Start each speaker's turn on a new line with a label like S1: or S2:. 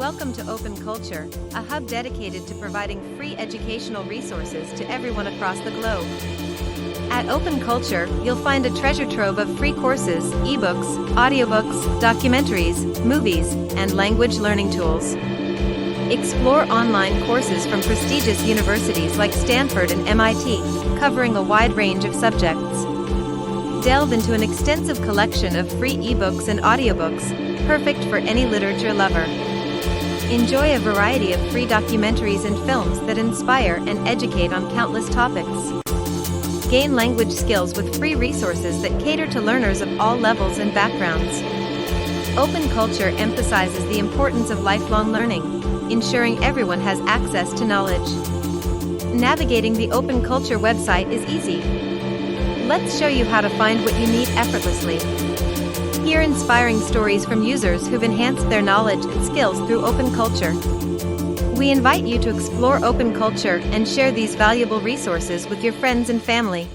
S1: Welcome to Open Culture, a hub dedicated to providing free educational resources to everyone across the globe. At Open Culture, you'll find a treasure trove of free courses, ebooks, audiobooks, documentaries, movies, and language learning tools. Explore online courses from prestigious universities like Stanford and MIT, covering a wide range of subjects. Delve into an extensive collection of free ebooks and audiobooks, perfect for any literature lover. Enjoy a variety of free documentaries and films that inspire and educate on countless topics. Gain language skills with free resources that cater to learners of all levels and backgrounds. Open Culture emphasizes the importance of lifelong learning, ensuring everyone has access to knowledge. Navigating the Open Culture website is easy. Let's show you how to find what you need effortlessly. Hear inspiring stories from users who've enhanced their knowledge and skills through Open Culture. We invite you to explore Open Culture and share these valuable resources with your friends and family.